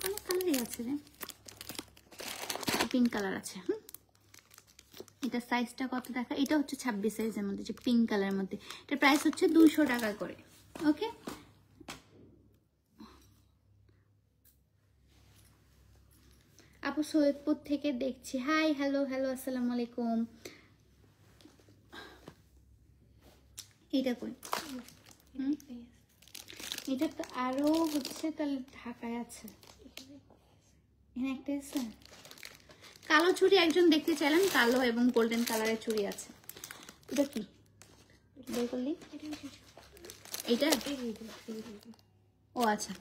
অনেক কালার কালারই আছে রে, পিঙ্ক কালার আছে। এটা সাইজটা কত দেখা, এটা হচ্ছে 26 সাইজের মধ্যে, যে পিঙ্ক কালারের মধ্যে। এটা প্রাইস হচ্ছে 200 টাকা করে। ওকে, আপু সৈয়দপুর থেকে দেখছি। হাই, হ্যালো হ্যালো, আসসালামু আলাইকুম। এটা কই? এটা তো আরো হচ্ছে, তাহলে ঢাকায় আছে, এখানে একটা আছে। কালো চুড়ি একজন দেখতে চাইলেন, কালো এবং গোল্ডেন কালারের চুড়ি আছে। এটা কি বের করলি? এইটা ও আচ্ছা,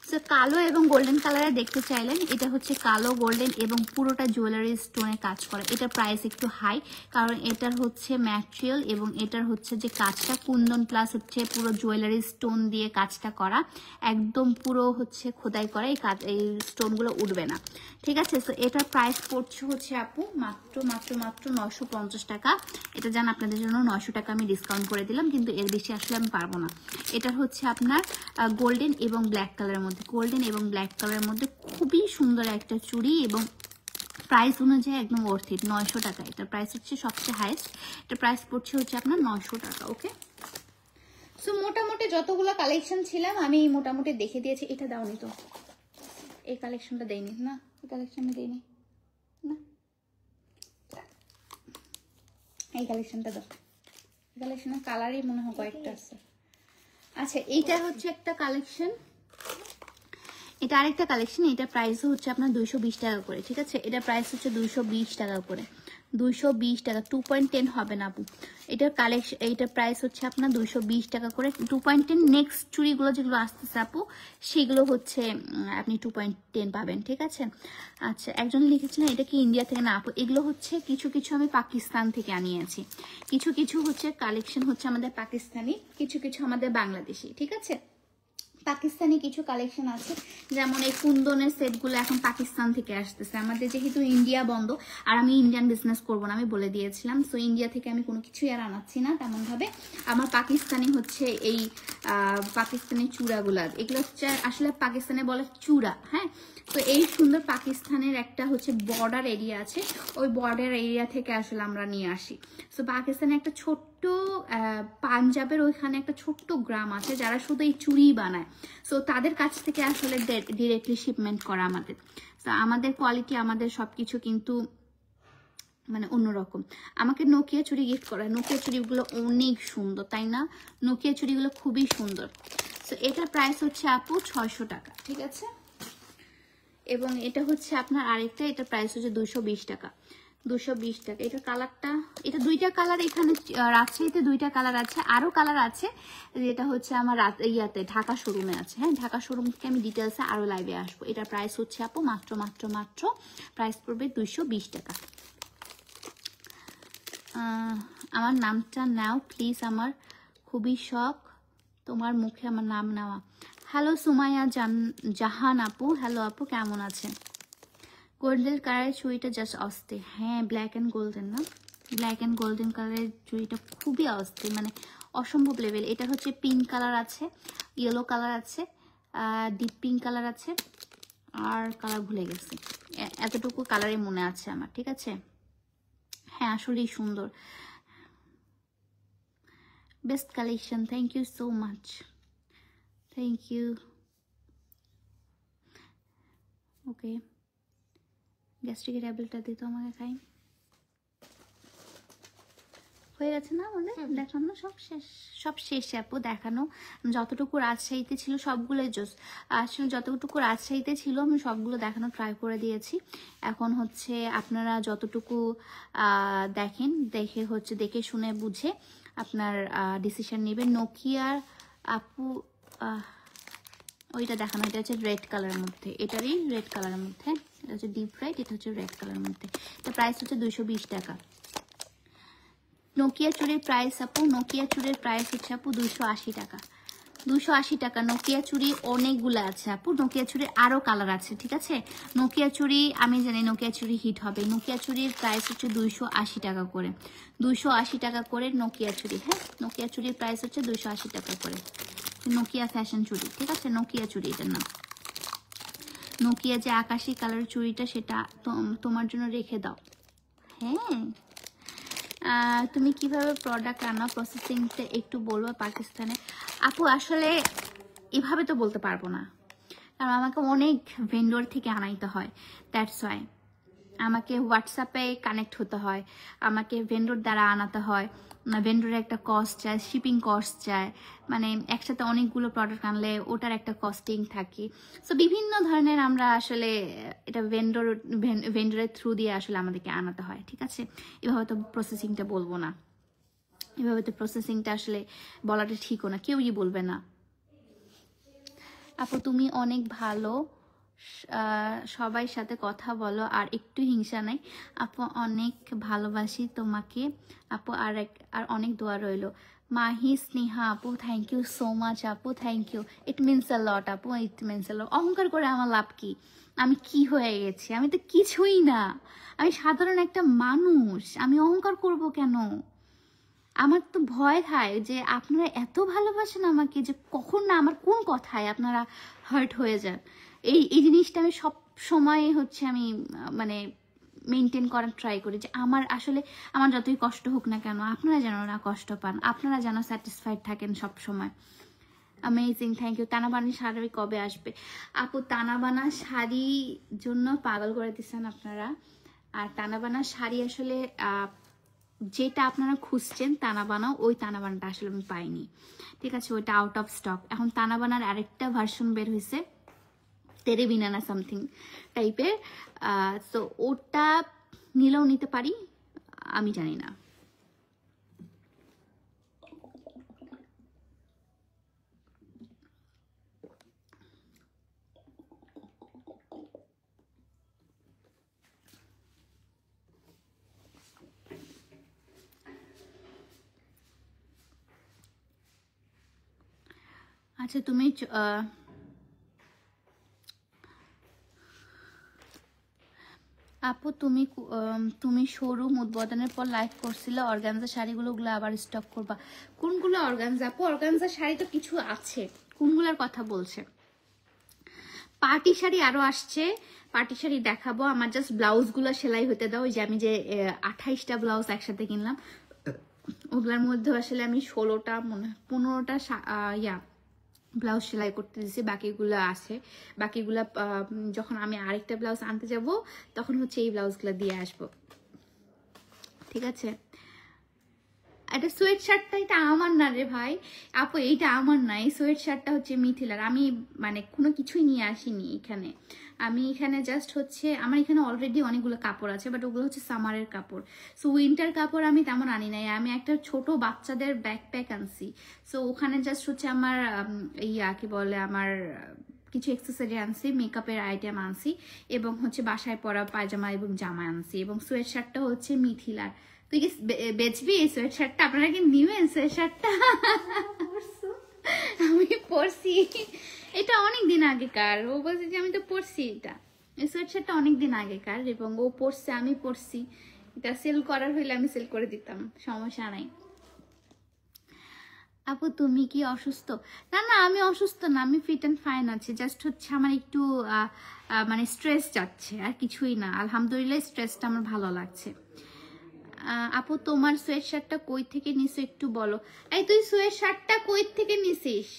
সো কালো এবং গোল্ডেন কালারে দেখতে চাইলেন। এটা হচ্ছে কালো গোল্ডেন এবং পুরোটা জুয়েলারি স্টোনে কাজ করা। এটার প্রাইস একটু হাই, কারণ এটার হচ্ছে ম্যাটেরিয়াল এবং এটার হচ্ছে যে কাজটা কুন্দন প্লাস হচ্ছে পুরো জুয়েলারি স্টোন দিয়ে কাজটা করা, একদম পুরো হচ্ছে খোদাই করা। এই স্টোনগুলো উঠবে না, ঠিক আছে। সো এটার প্রাইস পড়ছে হচ্ছে আপু মাত্র মাত্র মাত্র 950 টাকা। এটা জান আপনাদের জন্য 900 টাকা আমি ডিসকাউন্ট করে দিলাম, কিন্তু এর বেশি আসলে আমি পারবো না। এটা হচ্ছে আপনার গোল্ডেন এবং ব্ল্যাক কালারের মধ্যে, গোল্ডেন এবং ব্ল্যাক কালারের মধ্যে খুবই সুন্দর একটা চুড়ি, এবং প্রাইস অনুযায়ী একদম ওয়ার্থ ইট। 900 টাকা এটার প্রাইস হচ্ছে, সবচেয়ে হাইস্ট। এটার প্রাইস পড়ছে হচ্ছে আপনার 900 টাকা। ওকে, সো মোটামুটি যতগুলো কালেকশন ছিলাম আমি মোটামুটি দেখে দিয়েছি। এটা দাওনি তো, এই কালেকশনটা দেয়নি না, এই কালেকশনটা দেয়নি না, এই কালেকশনটা দাও। এই কালেকশনের কালারই মনে হয় কয়েকটা আছে। আচ্ছা, এইটা হচ্ছে একটা কালেকশন, এটা আরেকটা কালেকশন। এটা প্রাইস হচ্ছে আপনার 220 টাকা করে, ঠিক আছে। এটা প্রাইস হচ্ছে 220 টাকা করে, 220 টাকা, 2.10 হবে না আপু। এটার কালেকশন, এইটার প্রাইস হচ্ছে আপনার 220 টাকা করে, 2.10। নেক্সট চুড়িগুলো যেগুলো আসতেছে আপু, সেগুলো হচ্ছে আপনি 2.10 পাবেন, ঠিক আছে। আচ্ছা, একজন লিখেছিলেন এটা কি ইন্ডিয়া থেকে? না আপু, এগুলো হচ্ছে কিছু কিছু আমি পাকিস্তান থেকে আনিয়েছি, কিছু কিছু হচ্ছে কালেকশন হচ্ছে আমাদের পাকিস্তানি, কিছু কিছু আমাদের বাংলাদেশি, ঠিক আছে। পাকিস্তানি কিছু কালেকশন আছে, যেমন এই কুন্দনের সেটগুলো এখন পাকিস্তান থেকে আসতেছে। আমাদের যেহেতু ইন্ডিয়া বন্ধ, আর আমি ইন্ডিয়ান বিজনেস করব না, আমি বলে দিয়েছিলাম। সো ইন্ডিয়া থেকে আমি কোনো কিছুই আর আনাচ্ছি না তেমনভাবে। আমার পাকিস্তানি হচ্ছে এই পাকিস্তানি চূড়াগুলা, এগুলো হচ্ছে আসলে পাকিস্তানে বলে চূড়া, হ্যাঁ। তো এই সুন্দর পাকিস্তানের একটা হচ্ছে বর্ডার এরিয়া আছে, ওই বর্ডার এরিয়া থেকে আসলে আমরা নিয়ে আসি। সো পাকিস্তানে একটা ছোট্ট, পাঞ্জাবের ওইখানে একটা ছোট্ট গ্রাম আছে যারা শুধু এই চুড়ি বানায়। সো তাদের কাছ থেকে আসলে ডিরেক্টলি শিপমেন্ট করা আমাদের। তো আমাদের কোয়ালিটি, আমাদের সবকিছু কিন্তু মানে অন্যরকম। আমাকে নোকিয়া চুড়ি গিফট করা, নোকিয়া চুড়িগুলো অনেক সুন্দর, তাই না? নোকিয়া চুড়িগুলো খুবই সুন্দর। সো এটার প্রাইস হচ্ছে আপু 600 টাকা, ঠিক আছে। এবং এটা হচ্ছে আপনার আরেকটা, এটা প্রাইস হচ্ছে 220 টাকা, 220 টাকা। এটা কালারটা, এটা দুইটা কালার, এখানে রাজশাহীতে দুইটা কালার আছে, আরো কালার আছে, যেটা হচ্ছে আমার ইয়াতে ঢাকা শোরুমে আছে। হ্যাঁ, ঢাকা শোরুম থেকে আমি ডিটেলসে আরো লাইভে আসবো। এটার প্রাইস হচ্ছে আপু মাত্র মাত্র মাত্র প্রাইস পড়বে 220 টাকা। আমার নামটা নাও প্লিজ, আমার খুবই শখ তোমার মুখে আমার নাম নেওয়া। হ্যালো সুমাইয়া জাহান আপু, হ্যালো আপু, কেমন আছেন? গোল্ডেন কালারের চুড়িটা জাস্ট অস্থির। হ্যাঁ, ব্ল্যাক অ্যান্ড গোল্ডেন না, ব্ল্যাক অ্যান্ড গোল্ডেন কালারের চুড়িটা খুবই অস্থির, মানে অসম্ভব লেভেল। এটা হচ্ছে পিঙ্ক কালার আছে, ইয়েলো কালার আছে, ডিপ পিঙ্ক কালার আছে, আর কালার ভুলে গেছি, এতটুকু কালারই মনে আছে আমার, ঠিক আছে। হ্যাঁ, আসলেই সুন্দর, best collection, thank you so much, thank you. Okay, গ্যাস্ট্রিকের ট্যাবলেটটা দিত আমাকে, খাই। হয়ে গেছে না আমাদের দেখানো, সব শেষ, সব শেষ আপু দেখানো। যতটুকু রাজশাহীতে ছিল সবগুলোই জোস, আসলে যতটুকু রাজশাহীতে ছিল আমি সবগুলো দেখানো ট্রাই করে দিয়েছি। এখন হচ্ছে আপনারা যতটুকু দেখেন, দেখে হচ্ছে দেখে শুনে বুঝে আপনার ডিসিশন নেবেন। নোকিয়ার আপু ওইটা দেখানো, এটা হচ্ছে রেড কালারের মধ্যে, এটারই রেড কালারের মধ্যে, এটা হচ্ছে ডিপ রেড, এটা হচ্ছে রেড কালারের মধ্যে। এটা প্রাইস হচ্ছে 220 টাকা। নোকিয়া চুড়ির প্রাইস আপু, নোকিয়া চুড়ির প্রাইস হচ্ছে আপু 280 টাকা, 280 টাকা। নোকিয়া চুড়ি অনেকগুলো আছে আপু, নোকিয়া চুড়ির আরো কালার আছে, ঠিক আছে। নোকিয়া চুড়ি আমি জানি নোকিয়া চুড়ি হিট হবে। নোকিয়া চুড়ির প্রাইস হচ্ছে 280 টাকা করে, 280 টাকা করে নোকিয়া চুড়ি। হ্যাঁ, নোকিয়া চুড়ির প্রাইস হচ্ছে 280 টাকা করে, নোকিয়া ফ্যাশন চুড়ি, ঠিক আছে। নোকিয়া চুড়ি এটার নাম। নোকিয়া যে আকাশি কালারের চুড়িটা সেটা তোমার জন্য রেখে দাও। হ্যাঁ, তুমি কিভাবে প্রোডাক্ট আনো, প্রসেসিংটা একটু বলবো পাকিস্তানে? আপু আসলে এভাবে তো বলতে পারবো না, কারণ আমাকে অনেক ভেন্ডর থেকে আনাইতে হয়। দ্যাটস ওয়াই আমাকে হোয়াটসঅ্যাপে কানেক্ট হতে হয়, আমাকে ভেন্ডর দ্বারা আনাতে হয়, ভেন্ডরের একটা কস্ট চায়, শিপিং কস্ট চায়, মানে একসাথে অনেকগুলো প্রোডাক্ট আনলে ওটার একটা কস্টিং থাকে। সো বিভিন্ন ধরনের আমরা আসলে এটা ভেন্ডরের থ্রু দিয়ে আসলে আমাদেরকে আনাতে হয়, ঠিক আছে? এভাবে তো প্রসেসিংটা বলবো না, এভাবে তো প্রসেসিংটা আসলে বলাটা ঠিকও না, কেউই বলবে না। আপু তুমি অনেক ভালো, সবাই সাথে কথা বলো আর একটু হিংসা নাই। আপু অনেক ভালোবাসি তোমাকে আপু, আর অনেক দোয়া রইলো। মাহি স্নেহা আপু, থ্যাংক ইউ সো মাচ আপু, thank you. It means a lot আপু, ইট মিনস আ লট। অহংকার করে আমার লাভ কি? আমি কি হয়ে গেছি? আমি তো কিছুই না, আমি সাধারণ একটা মানুষ, আমি অহংকার করব কেন? আমার তো ভয় খায় যে আপনারা এত ভালোবাসেন আমাকে যে কখন না আমার কোন কথায় আপনারা হার্ট হয়ে যান। এই জিনিসটা আমি সব সময় হচ্ছে আমি মানে মেনটেন করার ট্রাই করি যে আমার আসলে আমার যতই কষ্ট হোক না কেন আপনারা যেন না কষ্ট পান, আপনারা যেন স্যাটিসফাইড থাকেন সব সময়। Amazing, thank you. Tanabana sari কবে আসবে? আপু তানাবানা শাড়ি জন্য পাগল করে দিচ্ছেন আপনারা। আর তানাবানা শাড়ি আসলে যেটা আপনারা খুঁজছেন তানাবানা, ওই তানাবানাটা আসলে আমি পাইনি, ঠিক আছে? ওইটা আউট অফ স্টক। এখন তানাবানার আরেকটা ভার্সন বের হয়েছে, তেরে বিনানা সামথিং টাইপের, তো ওটা নিলেও নিতে পারি, আমি জানি না। আচ্ছা তুমি আপু তুমি শোরুম উদ্বোধনের পর লাইভ করছিলে অর্গানজা শাড়িগুলো, ওগুলো আবার স্টক করবা? কোনগুলো অর্গানজা আপু? অর্গানজা শাড়ি তো কিছু আছে, কোনগুলোর কথা বলছে? পার্টি শাড়ি আরো আসছে, পার্টি শাড়ি দেখাবো। আমার জাস্ট ব্লাউজগুলো সেলাই হতে দাও। ওই যে আমি যে 28টা ব্লাউজ একসাথে কিনলাম, ওগুলোর মধ্যে আসলে আমি 16টা মনে 15টা ব্লাউজ সেলাই করতে দিয়েছি, বাকিগুলো আছে। বাকিগুলো যখন আমি আরেকটা ব্লাউজ আনতে যাব তখন হচ্ছে এই ব্লাউজগুলো দিয়ে আসবো, ঠিক আছে? এটা সোয়েট শার্টটা, এটা আমার না রে ভাই। আপু এইটা আমার না, এই সোয়েট শার্টটা হচ্ছে মিথিলার। আমি মানে কোনো কিছুই নিয়ে আসিনি এখানে, আমি এখানে জাস্ট হচ্ছে আমার এখানে অলরেডি অনেকগুলো কাপড় আছে, বাট ওগুলো হচ্ছে সামারের কাপড়। সো উইন্টার কাপড় আমি তেমন আনি নাই, আমি একটা ছোট বাচ্চাদের ব্যাকপ্যাক আনছি। সো ওখানে জাস্ট হচ্ছে আমার কি বলে আমার কিছু অ্যাক্সেসরি আনছি, মেকআপের আইটেম আনছি, এবং হচ্ছে বাসায় পরা পায়জামা এবং জামা আনছি, এবং সোয়েট শার্টটা হচ্ছে মিথিলার। তুই কি বেচবি এই সোয়েট শার্টটা? আপনারা কি নিবেন সোয়েট শার্টটা? আমি পরছি, এটা অনেক দিন আগেকার। ও বলছে যে আমি তো পরছি এটা, এই সোয়েট শার্টটা অনেক দিন আগেকার, এবং ও পরছে আমি পরছি। এটা সেল করার হইলে আমি সেল করে দিতাম, সমস্যা নাই। আপু তুমি কি অসুস্থ? না না, আমি অসুস্থ না, আমি ফিট অ্যান্ড ফাইন আছি। জাস্ট হচ্ছে আমার একটু মানে স্ট্রেস যাচ্ছে, আর কিছুই না। আলহামদুলিল্লাহ স্ট্রেসটা আমার ভালো লাগছে। আপু তোমার সোয়েট শার্টটা কই থেকে নিছো একটু বলো। এই তুই সোয়েট শার্টটা কই থেকে নিছিস?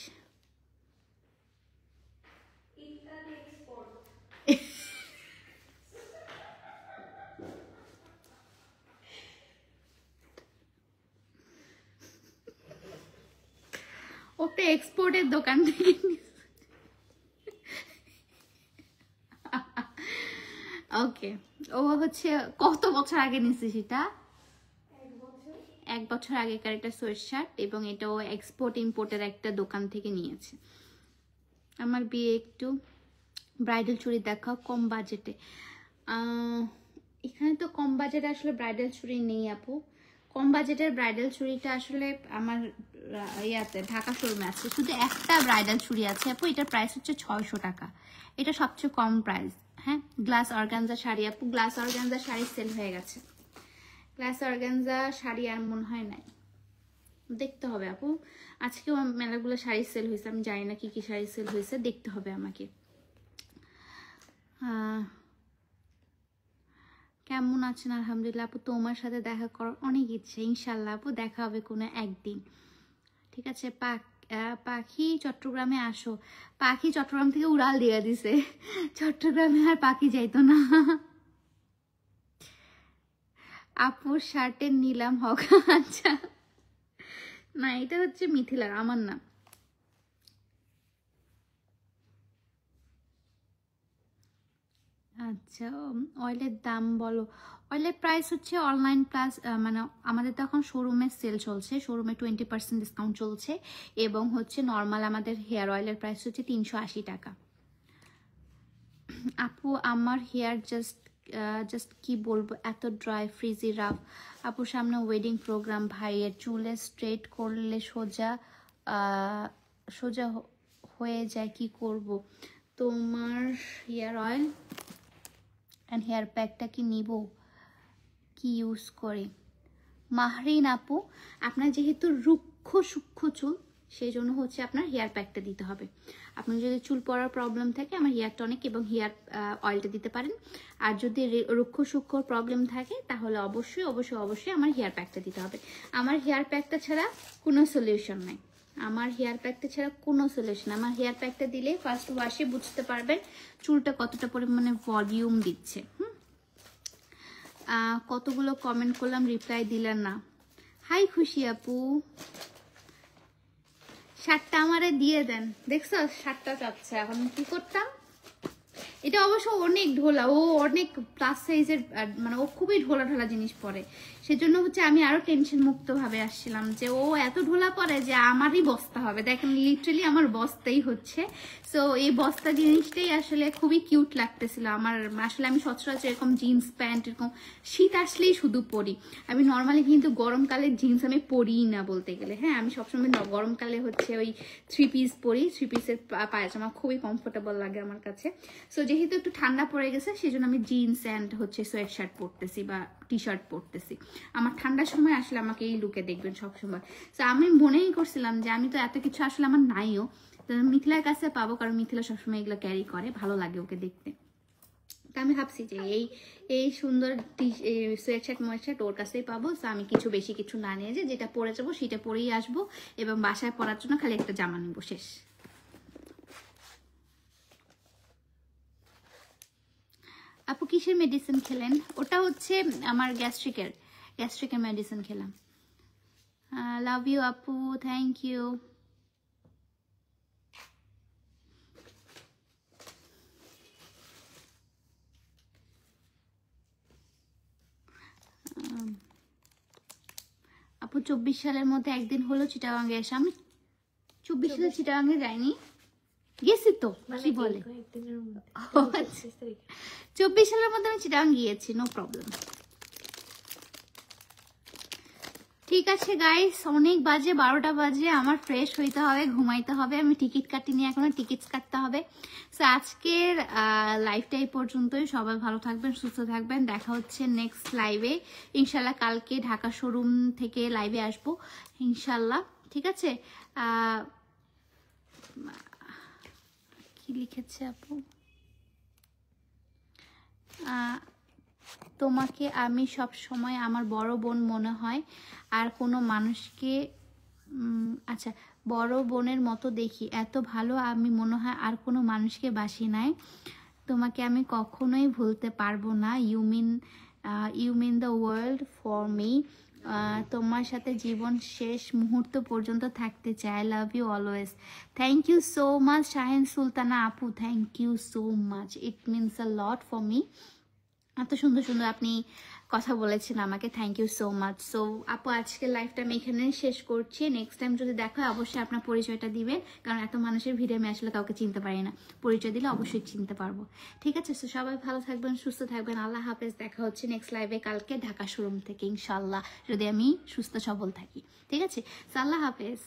ওটা এক্সপোর্টের দোকান থেকে ওকে। ও হচ্ছে কত বছর আগে নিছে সেটা? 1 বছর আগেকার একটা সোয়েট শার্ট, এবং এটাও এক্সপোর্ট ইম্পোর্টের একটা দোকান থেকে নিয়েছে। আমার বিয়ে একটু ব্রাইডাল চুড়ি দেখাও কম বাজেটে। এখানে তো কম বাজেটে আসলে ব্রাইডাল চুড়ি নেই আপু। কম বাজেটের ব্রাইডাল চুড়িটা আসলে আমার ইয়াতে ঢাকা শোরুমে আছে, শুধু একটা ব্রাইডাল চুড়ি আছে আপু, এটার প্রাইস হচ্ছে 600 টাকা। এটা সবচেয়ে কম প্রাইস। হ্যাঁ, গ্লাস অর্গানজা শাড়ি আপু, গ্লাস অর্গানজা শাড়ি সেল হয়ে গেছে। গ্লাস অর্গানজা শাড়ি আর মনে হয় নাই, দেখতে হবে আপু। আজকেও মেলাগুলো শাড়ি সেল হয়েছে, আমি জানি না কি কি শাড়ি সেল হয়েছে, দেখতে হবে আমাকে। কেমন আছেন? আলহামদুলিল্লাহ আপু, তোমার সাথে দেখা করার অনেক ইচ্ছে, ইনশাল্লাহ আপু দেখা হবে কোনো একদিন। ঠিক আছে, পাখি চট্টগ্রামে আসো। পাখি চট্টগ্রাম থেকে উড়াল দিয়ে দিছে, চট্টগ্রামে আর পাখি যাইতো না। আপুর শার্টের নিলাম হক। আচ্ছা না, এটা হচ্ছে মিথিলার, আমার না। আচ্ছা, অয়েলের দাম বলো। অয়েলের প্রাইস হচ্ছে অনলাইন প্লাস, মানে আমাদের তো এখন শোরুমে সেল চলছে, শোরুমে 20% ডিসকাউন্ট চলছে, এবং হচ্ছে নর্মাল আমাদের হেয়ার অয়েলের প্রাইস হচ্ছে 380 টাকা। আপু আমার হেয়ার জাস্ট কি বলবো, এত ড্রাই ফ্রিজি রাফ। আপুর সামনে ওয়েডিং প্রোগ্রাম, ভাইয়ের চুলে স্ট্রেট করলে সোজা সোজা হয়ে যায়, কি করব? তোমার হেয়ার অয়েল অ্যান্ড হেয়ার প্যাকটা কি নিব, কি ইউজ করে? মাহরিন আপু, আপনার যেহেতু রুক্ষ সূক্ষ্ম চুল, সেই জন্য হচ্ছে আপনার হেয়ার প্যাকটা দিতে হবে। আপনার যদি চুল পড়ার প্রবলেম থাকে, আমার হেয়ার টনিক এবং হেয়ার অয়েলটা দিতে পারেন। আর যদি রুক্ষ সূক্ষ্ম প্রবলেম থাকে, তাহলে অবশ্যই অবশ্যই অবশ্যই আমার হেয়ার প্যাকটা দিতে হবে। আমার হেয়ার প্যাকটা ছাড়া কোনো সলিউশন নাই, আমার হেয়ার প্যাকটা ছাড়া কোনো সলিউশন। আমার হেয়ার প্যাকটা দিলে ফার্স্ট ওয়াশে বুঝতে পারবেন চুলটা কতটা পরিমাণে ভলিউম দিচ্ছে। কতগুলো কমেন্ট করলাম, রিপ্লাই দিলেন না। হাই খুশি আপু, শার্টটা আমারে দিয়ে দেন। দেখছো শার্টটা চাচ্ছে, এখন কি করতাম? এটা অবশ্য অনেক ঢোলা, ও অনেক প্লাস সাইজের, মানে ও খুবই ঢোলা ঢোলা জিনিস পরে, সেজন্য হচ্ছে আমি আরো টেনশন মুক্ত ভাবে আসছিলাম যে ও এত ঢোলা পরে যে আমারই বস্তা হবে। দেখেন লিটারালি আমার বস্তাই হচ্ছে। সো এই বস্তা জিনিসটাই আসলে খুবই কিউট লাগতেছিল আমার। আসলে আমি সচরাচর এরকম জিন্স প্যান্ট এরকম শীত আসলেই শুধু পরি। আমি নর্মালি কিন্তু গরমকালের জিন্স আমি পরিই না বলতে গেলে। হ্যাঁ, আমি সবসময় গরমকালে হচ্ছে ওই 3 পিস পরি, 3 পিসের পায়জামা খুবই কমফোর্টেবল লাগে আমার কাছে। সো যেহেতু একটু ঠান্ডা পড়ে গেছে, সেই জন্য আমি জিন্স অ্যান্ড হচ্ছে সোয়েট শার্ট পরতেছি বা টি শার্ট পরতেছি। আমার ঠান্ডার সময় আসলে আমাকে এই লুকে দেখবেন সবসময়। সো আমি মনেই করছিলাম যে আমি তো এত কিছু আসলে আমার নাইও, তো মিথিলার কাছে পাবো, কারণ মিথিলা সবসময় এগুলো ক্যারি করে, ভালো লাগে ওকে দেখতে। তা আমি ভাবছি যে এই সুন্দর সোয়েট শার্ট মোয়েট শার্ট ওর কাছেই পাবো। সো আমি কিছু বেশি কিছু না নিয়ে যে যেটা পরে যাবো সেটা পরেই আসবো, এবং বাসায় পরার জন্য খালি একটা জামা নেবো, শেষ। আপু কিসের মেডিসিন খেলেন? ওটা হচ্ছে আমার গ্যাস্ট্রিকের মেডিসিন খেলাম। লাভ ইউ আপু, থ্যাংক ইউ। আপু 24 সালের মধ্যে একদিন হলো চিটাগাঙ্গে এসে। আমি 24 সালে চিটাগাঙ্গে যাইনি, গেছি তো, কি বলে 24 সালের মধ্যে আমি চিটাগাং গিয়েছি, নো প্রবলেম। ঠিক আছে গাইস, অনেক বাজে, 12টা বাজে, আমার ফ্রেশ হইতে হবে, ঘুমাইতে হবে। আমি টিকিট কাটিনি এখনো, টিকিটস কাটতে হবে। সো আজকের লাইভটা এই পর্যন্তই। সবাই ভালো থাকবেন, সুস্থ থাকবেন। দেখা হচ্ছে নেক্সট লাইভে ইনশাল্লাহ। কালকে ঢাকা শোরুম থেকে লাইভে আসবো ইনশাল্লাহ, ঠিক আছে? কি লিখেছে আপু? তোমাকে আমি সব সময় আমার বড় বোন মনে হয়, আর কোনো মানুষকে আচ্ছা বড় বোনের মতো দেখি। এত ভালো আমি মনে হয় আর কোনো মানুষকে বাসি নাই। তোমাকে আমি কখনোই ভুলতে পারবো না। You mean the world for me. তোমার সাথে জীবন শেষ মুহূর্ত পর্যন্ত থাকতে চাই। I love you always. Thank you so much Shahin Sultana আপু, thank you so much, it means a lot for me. এত সুন্দর সুন্দর আপনি কথা বলেছেন আমাকে, thank you so much. So আপু আজকের লাইফটা আমি এখানে শেষ করছি। নেক্সট টাইম যদি দেখা হয় অবশ্যই আপনার পরিচয়টা দিবেন, কারণ এত মানুষের ভিড়ে আমি আসলে কাউকে চিনতে পারি না। পরিচয় দিলে অবশ্যই চিনতে পারবো, ঠিক আছে? সো সবাই ভালো থাকবেন, সুস্থ থাকবেন, আল্লাহ হাফেজ। দেখা হচ্ছে নেক্সট লাইভে কালকে ঢাকা শোরুম থেকে ইনশাল্লাহ, যদি আমি সুস্থ সবল থাকি, ঠিক আছে? সো আল্লাহ হাফেজ।